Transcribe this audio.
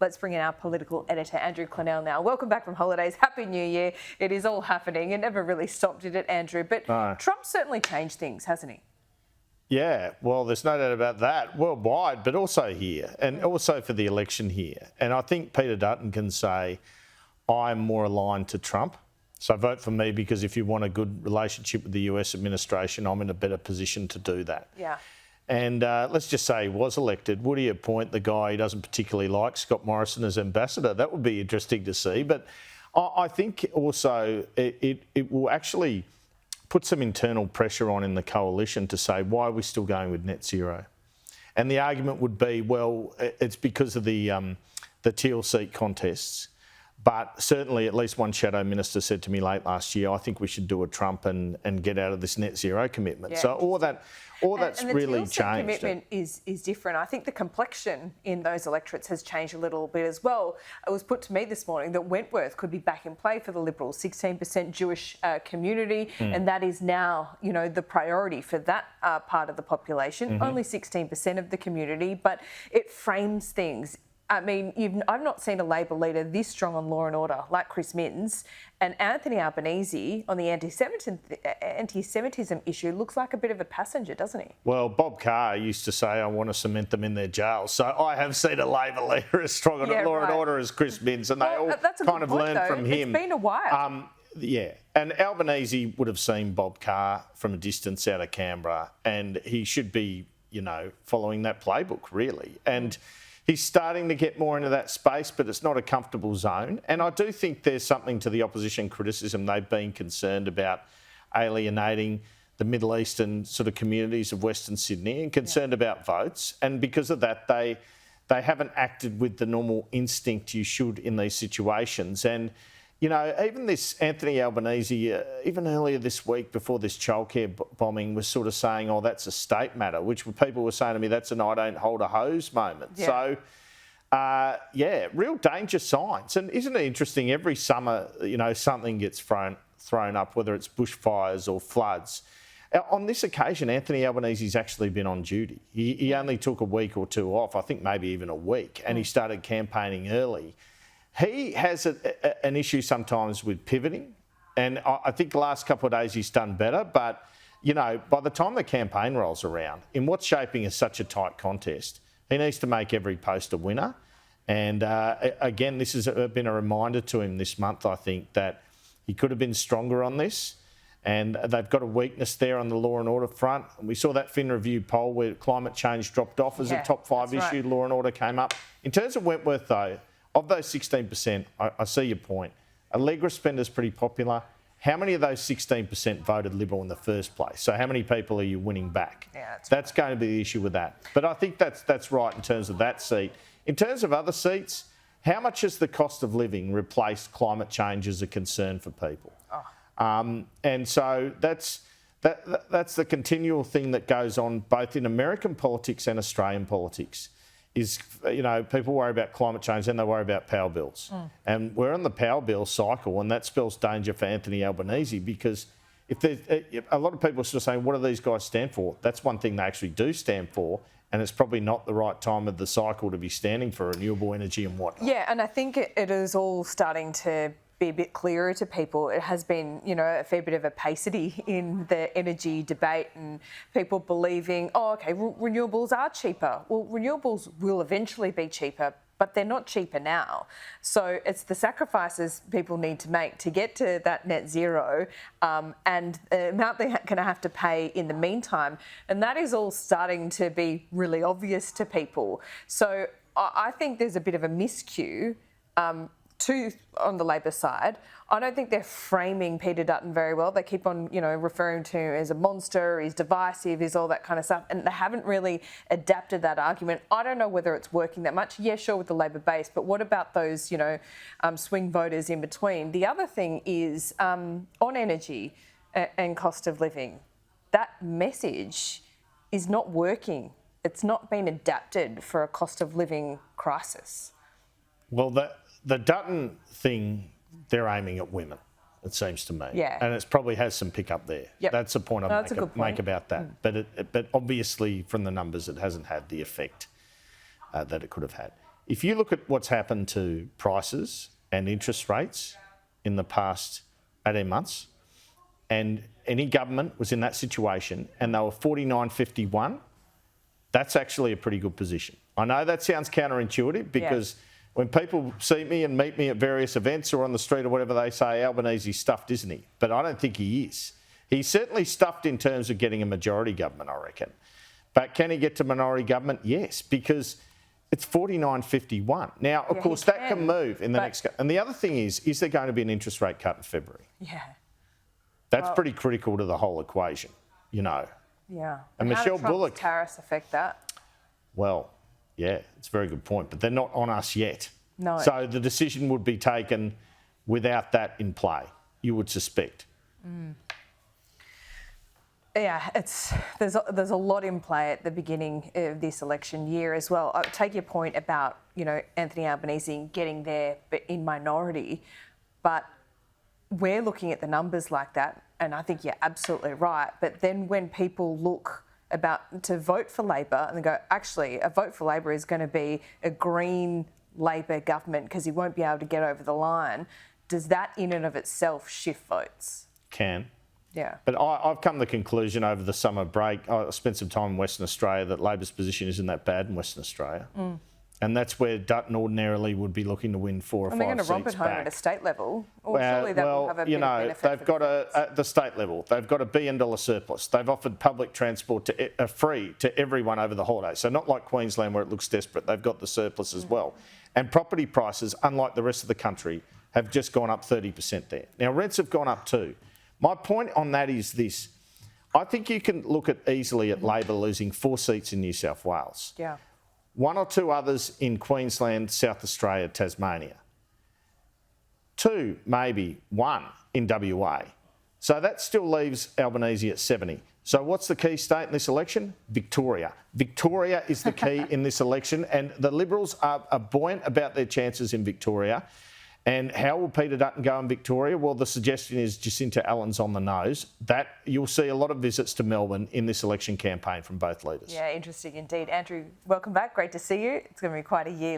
Let's bring in our political editor, Andrew Clennell, now. Welcome back from holidays. Happy New Year. It is all happening. It never really stopped, did it, Andrew? But Trump's certainly changed things, hasn't he? Yeah, well, there's no doubt about that, worldwide, but also here, and also for the election here. And I think Peter Dutton can say, I'm more aligned to Trump. So vote for me, because if you want a good relationship with the US administration, I'm in a better position to do that. Yeah. And let's just say he was elected. Would he appoint the guy he doesn't particularly like, Scott Morrison, as ambassador? That would be interesting to see. But I think also it will actually put some internal pressure on in the coalition to say, why are we still going with net zero? And the argument would be, well, it's because of the Teal seat contests. But certainly at least one shadow minister said to me late last year, I think we should do a Trump and get out of this net zero commitment. Yeah. So all that's and really the Teal changed. Commitment is different. I think the complexion in those electorates has changed a little bit as well. It was put to me this morning that Wentworth could be back in play for the Liberals, 16% Jewish community, and that is now, the priority for that part of the population. Only 16% of the community, but it frames things. I mean, I've not seen a Labor leader this strong on law and order like Chris Minns, and Anthony Albanese on the anti-Semitism issue looks like a bit of a passenger, doesn't he? Well, Bob Carr used to say, I want to cement them in their jails. So I have seen a Labor leader as strong on law and order as Chris Minns, and they all kind of learned from him. It's been a while. Yeah, and Albanese would have seen Bob Carr from a distance out of Canberra, and he should be, following that playbook, really. And he's starting to get more into that space, but it's not a comfortable zone. And I do think there's something to the opposition criticism. They've been concerned about alienating the Middle Eastern sort of communities of Western Sydney and concerned about votes. And because of that, they haven't acted with the normal instinct you should in these situations. And even this Anthony Albanese, even earlier this week before this childcare bombing, was sort of saying, oh, that's a state matter, which people were saying to me, that's an I don't hold a hose moment. Yeah. So, real danger signs. And isn't it interesting, every summer, something gets thrown up, whether it's bushfires or floods. On this occasion, Anthony Albanese's actually been on duty. He only took a week or two off, I think maybe even a week, and he started campaigning early. He has an issue sometimes with pivoting, and I think the last couple of days he's done better. But, by the time the campaign rolls around, in what's shaping as such a tight contest, he needs to make every post a winner. And, again, this has been a reminder to him this month, I think, that he could have been stronger on this. And they've got a weakness there on the law and order front. And we saw that Fin Review poll where climate change dropped off as a top 5 issue. Right. Law and order came up. In terms of Wentworth, though, of those 16%, I see your point. Allegra spender's pretty popular. How many of those 16% voted Liberal in the first place? So how many people are you winning back? Yeah, that's going to be the issue with that. But I think that's right in terms of that seat. In terms of other seats, how much has the cost of living replaced climate change as a concern for people? And so that's the continual thing that goes on both in American politics and Australian politics. Is, people worry about climate change and they worry about power bills. And we're on the power bill cycle, and that spells danger for Anthony Albanese, because if a lot of people are sort of saying, what do these guys stand for? That's one thing they actually do stand for, and it's probably not the right time of the cycle to be standing for renewable energy and whatnot. Yeah, and I think it is all starting to be a bit clearer to people. It has been, a fair bit of opacity in the energy debate, and people believing, renewables are cheaper. Well, renewables will eventually be cheaper, but they're not cheaper now. So it's the sacrifices people need to make to get to that net zero, and the amount they're going to have to pay in the meantime. And that is all starting to be really obvious to people. So I think there's a bit of a miscue on the Labor side. I don't think they're framing Peter Dutton very well. They keep on, referring to him as a monster, he's divisive, he's all that kind of stuff, and they haven't really adapted that argument. I don't know whether it's working that much. Yeah, sure, with the Labor base, but what about those, swing voters in between? The other thing is on energy and cost of living. That message is not working. It's not been adapted for a cost of living crisis. Well, the Dutton thing, they're aiming at women, it seems to me. Yeah. And it probably has some pickup there. Yep. That's the point I'd make about that. But obviously, from the numbers, it hasn't had the effect that it could have had. if you look at what's happened to prices and interest rates in the past 18 months, and any government was in that situation and they were 49-51, that's actually a pretty good position. I know that sounds counterintuitive because when people see me and meet me at various events or on the street or whatever, they say, Albanese's stuffed, isn't he? But I don't think he is. He's certainly stuffed in terms of getting a majority government, I reckon. But can he get to minority government? Yes, because it's 49-51. Now, of course, that can move in the next... And the other thing is there going to be an interest rate cut in February? Yeah. That's pretty critical to the whole equation, you know. Yeah. And Michelle Bullock... tariffs affect that? Well, yeah, it's a very good point, but they're not on us yet. No. So the decision would be taken without that in play, you would suspect. Yeah, there's a lot in play at the beginning of this election year as well. I take your point about, you know, Anthony Albanese getting there but in minority, but we're looking at the numbers like that, and I think you're absolutely right. But then when people look to vote for Labor and they go, actually, a vote for Labor is going to be a Green Labor government because he won't be able to get over the line, does that in and of itself shift votes? Can. Yeah. But I've come to the conclusion over the summer break, I spent some time in Western Australia, that Labor's position isn't that bad in Western Australia. And that's where Dutton ordinarily would be looking to win 4 or 5 seats back. They're going to romp it home at a state level. Or surely that will have a bit of benefit they've got at the state level, they've got $1 billion surplus. They've offered public transport free to everyone over the holidays. So not like Queensland where it looks desperate. They've got the surplus as well. And property prices, unlike the rest of the country, have just gone up 30% there. Now, rents have gone up too. My point on that is this. I think you can look easily at Labor losing 4 seats in New South Wales. Yeah. 1 or 2 others in Queensland, South Australia, Tasmania. 2, maybe 1 in WA. So that still leaves Albanese at 70. So what's the key state in this election? Victoria. Victoria is the key in this election, and the Liberals are buoyant about their chances in Victoria. And how will Peter Dutton go in Victoria? Well, the suggestion is Jacinta Allen's on the nose. That you'll see a lot of visits to Melbourne in this election campaign from both leaders. Yeah, interesting indeed. Andrew, welcome back. Great to see you. It's going to be quite a year.